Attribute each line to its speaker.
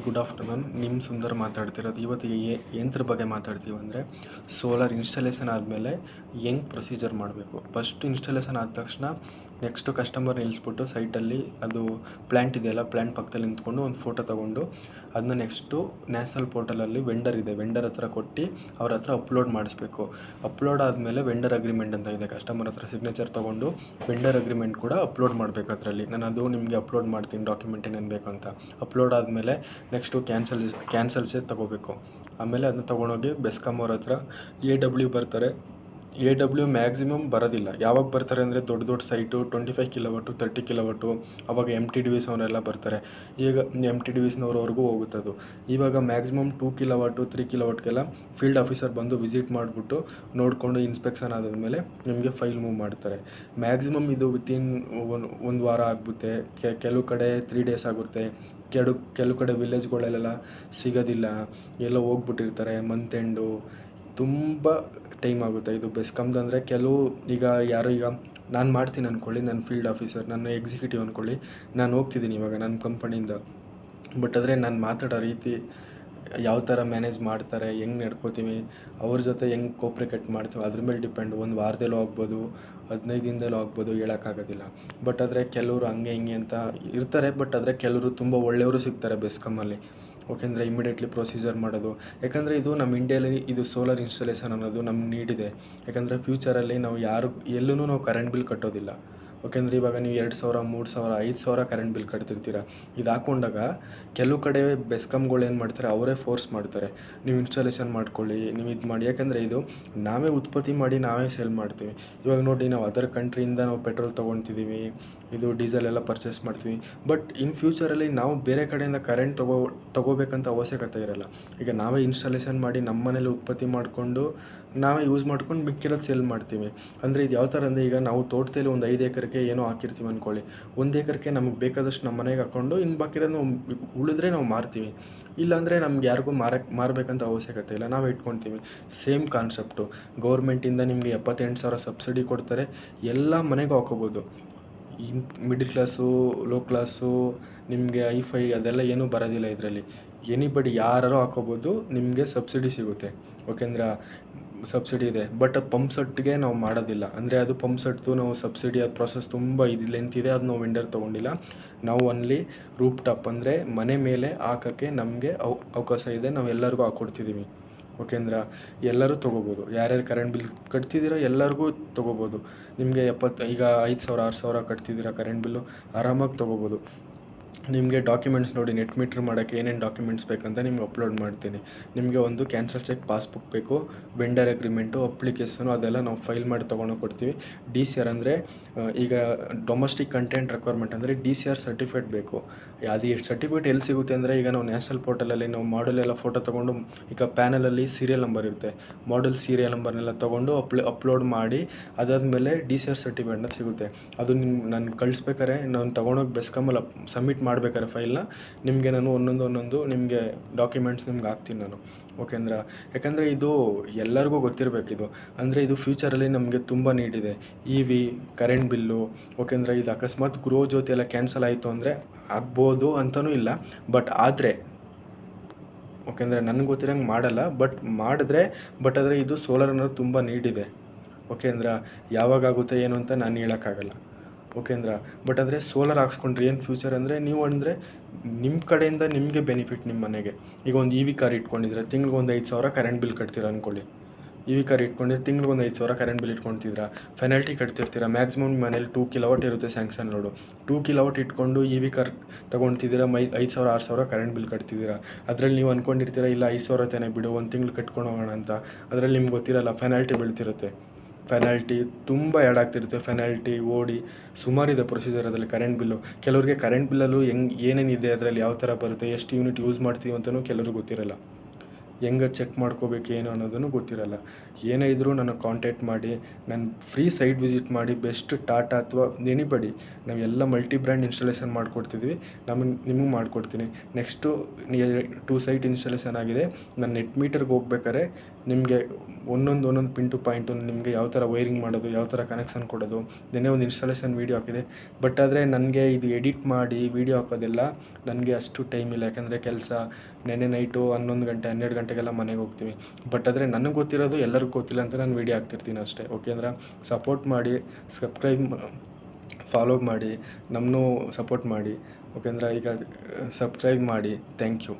Speaker 1: Good afternoon. ನಿಮ್ಮ ಸುಂದರ್ ಮಾತಾಡ್ತಿರೋದು. ಇವತ್ತಿಗೆ ಯಂತ್ರ ಬಗ್ಗೆ ಮಾತಾಡ್ತೀವಿ ಅಂದರೆ ಸೋಲಾರ್ ಇನ್ಸ್ಟಾಲೇಷನ್ ಆದಮೇಲೆ ಹೆಂಗೆ ಪ್ರೊಸೀಜರ್ ಮಾಡಬೇಕು. ಫಸ್ಟ್ ಇನ್ಸ್ಟಾಲೇಷನ್ ಆದ ತಕ್ಷಣ ನೆಕ್ಸ್ಟು ಕಸ್ಟಮರ್ ನಿಲ್ಲಿಸ್ಬಿಟ್ಟು ಸೈಟಲ್ಲಿ ಅದು ಪ್ಲ್ಯಾಂಟ್ ಇದೆಯಲ್ಲ, ಪ್ಲ್ಯಾಂಟ್ ಪಕ್ಕದಲ್ಲಿ ನಿಂತ್ಕೊಂಡು ಒಂದು ಫೋಟೋ ತೊಗೊಂಡು ಅದನ್ನ ನೆಕ್ಸ್ಟು ನ್ಯಾಷನಲ್ ಪೋರ್ಟಲಲ್ಲಿ ವೆಂಡರ್ ಹತ್ರ ಕೊಟ್ಟು ಅವ್ರ ಹತ್ರ ಅಪ್ಲೋಡ್ ಮಾಡಿಸ್ಬೇಕು. ಅಪ್ಲೋಡ್ ಆದಮೇಲೆ ವೆಂಡರ್ ಅಗ್ರಿಮೆಂಟ್ ಅಂತ ಇದೆ, ಕಸ್ಟಮರ್ ಹತ್ರ ಸಿಗ್ನೇಚರ್ ತೊಗೊಂಡು ವೆಂಡರ್ ಅಗ್ರಿಮೆಂಟ್ ಕೂಡ ಅಪ್ಲೋಡ್ ಮಾಡಬೇಕು. ಅದರಲ್ಲಿ ನಾನು ಅದು ನಿಮಗೆ ಅಪ್ಲೋಡ್ ಮಾಡ್ತೀನಿ ಡಾಕ್ಯುಮೆಂಟ್ ಏನೇನು ಬೇಕು ಅಂತ. ಅಪ್ಲೋಡ್ ಆದಮೇಲೆ ನೆಕ್ಸ್ಟು ಕ್ಯಾನ್ಸಲ್ಸೇ ತೊಗೋಬೇಕು. ಆಮೇಲೆ ಅದನ್ನ ತೊಗೊಂಡೋಗಿ ಬೆಸ್ಕಾಮ್ ಅವ್ರ ಹತ್ರ AW ಬರ್ತಾರೆ. AW ಮ್ಯಾಕ್ಸಿಮಮ್ ಬರೋದಿಲ್ಲ. ಯಾವಾಗ ಬರ್ತಾರೆ ಅಂದರೆ ದೊಡ್ಡ ಸೈಟು 25 ಕಿಲೋವಟ್ಟು 30 ಕಿಲೋವಟ್ಟು, ಅವಾಗ MTDVs ಅವರೆಲ್ಲ ಬರ್ತಾರೆ. ಈಗ MTDVಸ್ನವ್ರವರೆಗೂ ಹೋಗುತ್ತದು. ಇವಾಗ ಮ್ಯಾಕ್ಸಿಮಮ್ 2 ಕಿಲೋವಟ್ಟು 3 ಕಿಲೋವಟ್ಗೆಲ್ಲ ಫೀಲ್ಡ್ ಆಫೀಸರ್ ಬಂದು ವಿಸಿಟ್ ಮಾಡಿಬಿಟ್ಟು ನೋಡಿಕೊಂಡು ಇನ್ಸ್ಪೆಕ್ಷನ್ ಆದಮೇಲೆ ನಿಮಗೆ ಫೈಲ್ ಮೂವ್ ಮಾಡ್ತಾರೆ. ಮ್ಯಾಕ್ಸಿಮಮ್ ಇದು ವಿತಿನ್ ಒಂದು ವಾರ ಆಗುತ್ತೆ. ಕೆಲವು ಕಡೆ 3 ಡೇಸ್ ಆಗುತ್ತೆ. ಕೆಲವು ಕಡೆ ವಿಲೇಜ್ಗಳಲ್ಲೆಲ್ಲ ಸಿಗೋದಿಲ್ಲ, ಎಲ್ಲ ಹೋಗ್ಬಿಟ್ಟಿರ್ತಾರೆ. ಮಂತ್ ಎಂಡು ತುಂಬ ಟೈಮ್ ಆಗುತ್ತೆ. ಇದು ಬೆಸ್ಕಾಮ್ದು ಅಂದರೆ ಕೆಲವು ಈಗ ನಾನು ಮಾಡ್ತೀನಿ ಅಂದ್ಕೊಳ್ಳಿ, ನನ್ನ ಫೀಲ್ಡ್ ಆಫೀಸರ್, ನಾನು ಎಕ್ಸಿಕ್ಯೂಟಿವ್ ಅಂದ್ಕೊಳ್ಳಿ, ನಾನು ಹೋಗ್ತಿದ್ದೀನಿ ಇವಾಗ ನನ್ನ ಕಂಪನಿಯಿಂದ. ಬಟ್ ಆದರೆ ನಾನು ಮಾತಾಡೋ ರೀತಿ ಯಾವ ಥರ ಮ್ಯಾನೇಜ್ ಮಾಡ್ತಾರೆ, ಹೆಂಗೆ ನಡ್ಕೋತೀವಿ, ಅವ್ರ ಜೊತೆ ಹೆಂಗೆ ಕೋಪ್ರೇಟ್ ಮಾಡ್ತೀವಿ, ಅದ್ರ ಮೇಲೆ ಡಿಪೆಂಡ್. ಒಂದು ವಾರದಲ್ಲೂ ಆಗ್ಬೋದು, 15 ದಿನದಲ್ಲೂ ಆಗ್ಬೋದು, ಹೇಳೋಕ್ಕಾಗೋದಿಲ್ಲ. ಬಟ್ ಆದರೆ ಕೆಲವರು ಹಂಗೆ ಹಿಂಗೆ ಅಂತ ಇರ್ತಾರೆ. ಬಟ್ ಆದರೆ ಕೆಲವರು ತುಂಬ ಒಳ್ಳೆಯವರು ಸಿಗ್ತಾರೆ ಬೆಸ್ಕಾಮಲ್ಲಿ. ಓಕೆಂದರೆ ಇಮಿಡಿಯೇಟ್ಲಿ ಪ್ರೊಸೀಜರ್ ಮಾಡೋದು. ಯಾಕಂದರೆ ಇದು ನಮ್ಮ ಇಂಡಿಯಾಲಿ ಇದು ಸೋಲಾರ್ ಇನ್ಸ್ಟಾಲೇಷನ್ ಅನ್ನೋದು ನಮ್ಗೆ ನೀಡಿದೆ. ಯಾಕಂದರೆ ಫ್ಯೂಚರಲ್ಲಿ ನಾವು ಎಲ್ಲೂ ನಾವು ಕರೆಂಟ್ ಬಿಲ್ ಕಟ್ಟೋದಿಲ್ಲ. ಓಕೆಂದರೆ ಇವಾಗ ನೀವು 2,000, 3,000, 5,000 ಕರೆಂಟ್ ಬಿಲ್ ಕಟ್ತಿರ್ತೀರ. ಇದು ಹಾಕ್ಕೊಂಡಾಗ ಕೆಲವು ಕಡೆ ಬೆಸ್ಕಾಮ್ಗಳು ಏನು ಮಾಡ್ತಾರೆ, ಅವರೇ ಫೋರ್ಸ್ ಮಾಡ್ತಾರೆ, ನೀವು ಇನ್ಸ್ಟಾಲೇಷನ್ ಮಾಡ್ಕೊಳ್ಳಿ, ನೀವು ಇದು ಮಾಡಿ. ಯಾಕಂದರೆ ಇದು ನಾವೇ ಉತ್ಪತ್ತಿ ಮಾಡಿ ನಾವೇ ಸೇಲ್ ಮಾಡ್ತೀವಿ. ಇವಾಗ ನೋಡಿ, ನಾವು ಅದರ್ ಕಂಟ್ರಿಯಿಂದ ನಾವು ಪೆಟ್ರೋಲ್ ತೊಗೊತಿದ್ದೀವಿ, ಇದು ಡೀಸೆಲ್ ಎಲ್ಲ ಪರ್ಚೇಸ್ ಮಾಡ್ತೀವಿ. ಬಟ್ ಇನ್ ಫ್ಯೂಚರಲ್ಲಿ ನಾವು ಬೇರೆ ಕಡೆಯಿಂದ ಕರೆಂಟ್ ತೊಗೋಬೇಕಂತ ಅವಶ್ಯಕತೆ ಇರೋಲ್ಲ. ಈಗ ನಾವೇ ಇನ್ಸ್ಟಾಲೇಷನ್ ಮಾಡಿ ನಮ್ಮ ಮನೇಲಿ ಉತ್ಪತ್ತಿ ಮಾಡಿಕೊಂಡು ನಾವೇ ಯೂಸ್ ಮಾಡ್ಕೊಂಡು ಮಿಕ್ಕಿರೋದು ಸೇಲ್ ಮಾಡ್ತೀವಿ. ಅಂದರೆ ಇದು ಯಾವ ಥರ ಅಂದರೆ, ಈಗ ನಾವು ತೋಟದಲ್ಲಿ ಒಂದು 5 ಎಕರೆಗೆ ಏನೋ ಹಾಕಿರ್ತೀವಿ ಅಂದ್ಕೊಳ್ಳಿ. 1 ಎಕರೆಗೆ ನಮಗೆ ಬೇಕಾದಷ್ಟು ನಮ್ಮ ಮನೆಗೆ ಹಾಕ್ಕೊಂಡು ಇನ್ನು ಬಾಕಿರೋದು ಉಳಿದ್ರೆ ನಾವು ಮಾರ್ತೀವಿ. ಇಲ್ಲಾಂದರೆ ನಮ್ಗೆ ಯಾರಿಗೂ ಮಾರಬೇಕಂತ ಅವಶ್ಯಕತೆ ಇಲ್ಲ, ನಾವೇ ಇಟ್ಕೊತೀವಿ. Same concept. ಗೌರ್ಮೆಂಟಿಂದ ನಿಮಗೆ 78,000 ಸಬ್ಸಿಡಿ ಕೊಡ್ತಾರೆ, ಎಲ್ಲ ಮನೆಗೂ ಹಾಕೋಬೋದು. ಮಿಡಲ್ ಕ್ಲಾಸು, ಲೋ ಕ್ಲಾಸು, ನಿಮಗೆ ಐಫೈ ಅದೆಲ್ಲ ಏನೂ ಬರೋದಿಲ್ಲ ಇದರಲ್ಲಿ. ಎನಿಬಡಿ ಯಾರು ಹಾಕೋಬೋದು, ನಿಮಗೆ ಸಬ್ಸಿಡಿ ಸಿಗುತ್ತೆ. ಓಕೆಂದ್ರೆ ಸಬ್ಸಿಡಿ ಇದೆ. ಬಟ್ ಪಂಪ್ ಸೆಟ್ಗೆ ನಾವು ಮಾಡೋದಿಲ್ಲ. ಅಂದರೆ ಅದು ಪಂಪ್ ಸೆಟ್ದು ನಾವು ಸಬ್ಸಿಡಿ ಅದು ಪ್ರೊಸೆಸ್ ತುಂಬ ಲೆಂತ್ ಇದೆ, ಅದು ನಾವು ವೆಂಡರ್ ತೊಗೊಂಡಿಲ್ಲ. ನಾವು ಓನ್ಲಿ ರೂಪ್ ಟಾಪ್ ಅಂದರೆ ಮನೆ ಮೇಲೆ ಹಾಕೋಕ್ಕೆ ನಮಗೆ ಅವಕಾಶ ಇದೆ, ನಾವು ಎಲ್ಲರಿಗೂ ಹಾಕ್ಕೊಡ್ತಿದ್ದೀವಿ. ಓಕೆಂದ್ರೆ ಎಲ್ಲರೂ ತೊಗೋಬೋದು. ಯಾರ್ಯಾರು ಕರೆಂಟ್ ಬಿಲ್ ಕಟ್ತಿದ್ದೀರೋ ಎಲ್ಲರಿಗೂ ತೊಗೋಬೋದು. ನಿಮಗೆ ಈಗ 5,000 6,000 ಕಟ್ತಿದ್ದೀರಾ ಕರೆಂಟ್ ಬಿಲ್ಲು, ಆರಾಮಾಗಿ ತೊಗೋಬೋದು. ನಿಮಗೆ ಡಾಕ್ಯುಮೆಂಟ್ಸ್ ನೋಡಿ, ನೆಟ್ ಮೀಟ್ರ್ ಮಾಡೋಕ್ಕೆ ಏನೇನು ಡಾಕ್ಯುಮೆಂಟ್ಸ್ ಬೇಕಂತ ನಿಮ್ಗೆ ಅಪ್ಲೋಡ್ ಮಾಡ್ತೀನಿ. ನಿಮಗೆ ಒಂದು ಕ್ಯಾನ್ಸಲ್ ಚೆಕ್, ಪಾಸ್ಬುಕ್ ಬೇಕು, ವೆಂಡರ್ ಅಗ್ರಿಮೆಂಟು, ಅಪ್ಲಿಕೇಶನು, ಅದೆಲ್ಲ ನಾವು ಫೈಲ್ ಮಾಡಿ ತೊಗೊಂಡೋಗಿ ಕೊಡ್ತೀವಿ. DCR ಅಂದರೆ ಈಗ ಡೊಮೆಸ್ಟಿಕ್ ಕಂಟೆಂಟ್ ರಿಕ್ವೈರ್ಮೆಂಟ್ ಅಂದರೆ DCR ಸರ್ಟಿಫಿಕೇಟ್ ಬೇಕು. ಅದು ಸರ್ಟಿಫಿಕೇಟ್ ಎಲ್ಲಿ ಸಿಗುತ್ತೆ ಅಂದರೆ, ಈಗ ನಾವು ನ್ಯಾಷನಲ್ ಪೋರ್ಟಲಲ್ಲಿ ನಾವು ಮಾಡಲ್ ಎಲ್ಲ ಫೋಟೋ ತೊಗೊಂಡು, ಈಗ ಪ್ಯಾನಲಲ್ಲಿ ಸೀರಿಯಲ್ ನಂಬರ್ ಇರುತ್ತೆ, ಮಾಡಲ್ ಸೀರಿಯಲ್ ನಂಬರ್ನೆಲ್ಲ ತೊಗೊಂಡು ಅಪ್ಲೋಡ್ ಮಾಡಿ ಅದಾದಮೇಲೆ DCR ಸರ್ಟಿಫಿಕೇಟ್ ಅಂತ ಸಿಗುತ್ತೆ. ಅದು ನಾನು ಕಳಿಸ್ಬೇಕಾರೆ, ನಾನು ತೊಗೊಂಡೋಗಿ ಬೆಸ್ಕಾಮಲ್ಲಿ ಸಬ್ಮಿಟ್ ಮಾಡಬೇಕಾದ್ರೆ ಫೈಲ್ನ ನಿಮಗೆ ನಾನು ಒಂದೊಂದು ನಿಮಗೆ ಡಾಕ್ಯುಮೆಂಟ್ಸ್ ನಿಮ್ಗೆ ಹಾಕ್ತೀನಿ ನಾನು. ಓಕೆಂದ್ರೆ ಯಾಕಂದರೆ ಇದು ಎಲ್ಲರಿಗೂ ಗೊತ್ತಿರಬೇಕಿದು. ಅಂದರೆ ಇದು ಫ್ಯೂಚರಲ್ಲಿ ನಮಗೆ ತುಂಬ ನೀಡಿದೆ. EV current bill. ಓಕೆಂದ್ರೆ ಇದು ಅಕಸ್ಮಾತ್ ಗೃಹ ಜ್ಯೋತಿ ಎಲ್ಲ ಕ್ಯಾನ್ಸಲ್ ಆಯಿತು ಅಂದರೆ ಆಗ್ಬೋದು ಅಂತಲೂ ಇಲ್ಲ. ಬಟ್ ಆದರೆ ಓಕೆಂದರೆ ನನಗೆ ಗೊತ್ತಿರೋಂಗೆ ಮಾಡಲ್ಲ, ಬಟ್ ಮಾಡಿದ್ರೆ ಆದರೆ ಇದು ಸೋಲಾರ್ ಅನ್ನೋದು ತುಂಬ ನೀಡಿದೆ. ಓಕೆಂದ್ರೆ ಯಾವಾಗಾಗುತ್ತೆ ಏನು ಅಂತ ನಾನು ಹೇಳೋಕ್ಕಾಗಲ್ಲ. ಓಕೆಂದ್ರೆ ಬಟ್ ಆದರೆ ಸೋಲಾರ್ ಹಾಕ್ಸ್ಕೊಂಡ್ರೆ ಏನು ಫ್ಯೂಚರ್ ಅಂದರೆ, ನೀವು ಅಂದರೆ ನಿಮ್ಮ ಕಡೆಯಿಂದ ನಿಮಗೆ ಬೆನಿಫಿಟ್. ನಿಮ್ಮ ಮನೆಗೆ ಈಗ ಒಂದು EV ಕಾರ್ ಇಟ್ಕೊಂಡಿದ್ರೆ ತಿಂಗ್ಳಿಗೆ ಒಂದು 5,000 ಕರೆಂಟ್ ಬಿಲ್ ಕಟ್ತೀರ ಅಂದ್ಕೊಳ್ಳಿ. EV ಕಾರ್ ಇಟ್ಕೊಂಡಿದ್ರೆ ತಿಂಗ್ಳಿಗೆ ಒಂದು 5,000 ಕರೆಂಟ್ ಬಿಲ್ ಇಟ್ಕೊತಿದ್ದೀರಾ, ಪೆನಾಲ್ಟಿ ಕಟ್ತಿರ್ತೀರ. ಮ್ಯಾಕ್ಸಿಮಮ್ ನಿಮ್ಮ ಮನೇಲಿ 2 ಕಿಲೋವಾಟ್ ಇರುತ್ತೆ ಸ್ಯಾಂಕ್ಷನ್ ಲೋಡು. 2 ಕಿಲೋವಾಟ್ ಇಟ್ಕೊಂಡು EV ಕಾರ್ ತೊಗೊತಿದ್ದೀರಾ, 5,000 6,000 ಕರೆಂಟ್ ಬಿಲ್ ಕಟ್ತಿದ್ದೀರಾ. ಅದರಲ್ಲಿ ನೀವು ಅಂದ್ಕೊಂಡಿರ್ತೀರ, ಇಲ್ಲ 5,000 ತಾನೇ ಬಿಡು, ಒಂದು ತಿಂಗ್ಳು ಕಟ್ಕೊಂಡು ಹೋಗೋಣ ಅಂತ. ಅದರಲ್ಲಿ ನಿಮ್ಗೆ ಗೊತ್ತಿರಲ್ಲ, ಪೆನಾಲ್ಟಿ ಬೀಳ್ತಿರುತ್ತೆ. ಪೆನಾಲ್ಟಿ ತುಂಬ ಆ್ಯಡ್ ಆಗ್ತಿರುತ್ತೆ. ಪೆನಾಲ್ಟಿ ಸುಮಾರಿದೆ ಪ್ರೊಸೀಜರ್ ಅದರಲ್ಲಿ. ಕರೆಂಟ್ ಬಿಲ್ಲು ಕೆಲವ್ರಿಗೆ ಕರೆಂಟ್ ಬಿಲ್ಲಲ್ಲೂ ಏನೇನಿದೆ, ಅದರಲ್ಲಿ ಯಾವ ಥರ ಬರುತ್ತೆ, ಎಷ್ಟು ಯೂನಿಟ್ ಯೂಸ್ ಮಾಡ್ತೀವಿ ಅಂತಲೂ ಕೆಲವ್ರಿಗೆ ಗೊತ್ತಿರಲ್ಲ. ಹೆಂಗೆ ಚೆಕ್ ಮಾಡ್ಕೋಬೇಕು ಏನು ಅನ್ನೋದನ್ನು ಗೊತ್ತಿರಲ್ಲ. ಏನೇ ಇದ್ದರೂ ನನಗೆ ಕಾಂಟ್ಯಾಕ್ಟ್ ಮಾಡಿ, ನಾನು ಫ್ರೀ ಸೈಟ್ ವಿಸಿಟ್ ಮಾಡಿ ಬೆಸ್ಟ್ ಟಾಟಾ ಅಥವಾ ಎನಿಬಡಿ ನಾವೆಲ್ಲ ಮಲ್ಟಿ ಬ್ರ್ಯಾಂಡ್ ಇನ್ಸ್ಟಾಲೇಷನ್ ಮಾಡಿಕೊಡ್ತಿದ್ವಿ. ನಿಮಗೆ ಮಾಡಿಕೊಡ್ತೀನಿ. ನೆಕ್ಸ್ಟು 2 ಸೈಟ್ ಇನ್ಸ್ಟಾಲೇಷನ್ ಆಗಿದೆ. ನಾನು ನೆಟ್ ಮೀಟರ್ಗೆ ಹೋಗ್ಬೇಕಾದ್ರೆ ನಿಮಗೆ ಒಂದೊಂದು ಪಿನ್ ಟು ಪಾಯಿಂಟು ನಿಮಗೆ ಯಾವ ಥರ ವೈರಿಂಗ್ ಮಾಡೋದು, ಯಾವ ಥರ ಕನೆಕ್ಷನ್ ಕೊಡೋದು, ನೆನ್ನೆ ಒಂದು ಇನ್ಸ್ಟಾಲೇಷನ್ ವೀಡಿಯೋ ಹಾಕಿದೆ. ಬಟ್ ಆದರೆ ನನಗೆ ಇದು ಎಡಿಟ್ ಮಾಡಿ ವೀಡಿಯೋ ಹಾಕೋದೆಲ್ಲ ನನಗೆ ಅಷ್ಟು ಟೈಮ್ ಇಲ್ಲ. ಯಾಕಂದರೆ ಕೆಲಸ, ನೆನ್ನೆ ನೈಟು 11 ಗಂಟೆ 12 ಗಂಟೆಗೆಲ್ಲ ಮನೆಗೆ ಹೋಗ್ತೀವಿ. ಬಟ್ ಆದರೆ ನನಗೆ ಗೊತ್ತಿರೋದು ಎಲ್ಲರಿಗೂ ಗೊತ್ತಿಲ್ಲ ಅಂತ ನಾನು ವೀಡಿಯೋ ಹಾಕ್ತಿರ್ತೀನಿ ಅಷ್ಟೇ. ಓಕೆ ಅಂದ್ರೆ ಸಪೋರ್ಟ್ ಮಾಡಿ, ಫಾಲೋ ಮಾಡಿ, ನಮ್ಮನ್ನೂ ಸಪೋರ್ಟ್ ಮಾಡಿ. ಓಕೆ ಅಂದ್ರೆ ಈಗ ಸಬ್ಸ್ಕ್ರೈಬ್ ಮಾಡಿ. Thank you.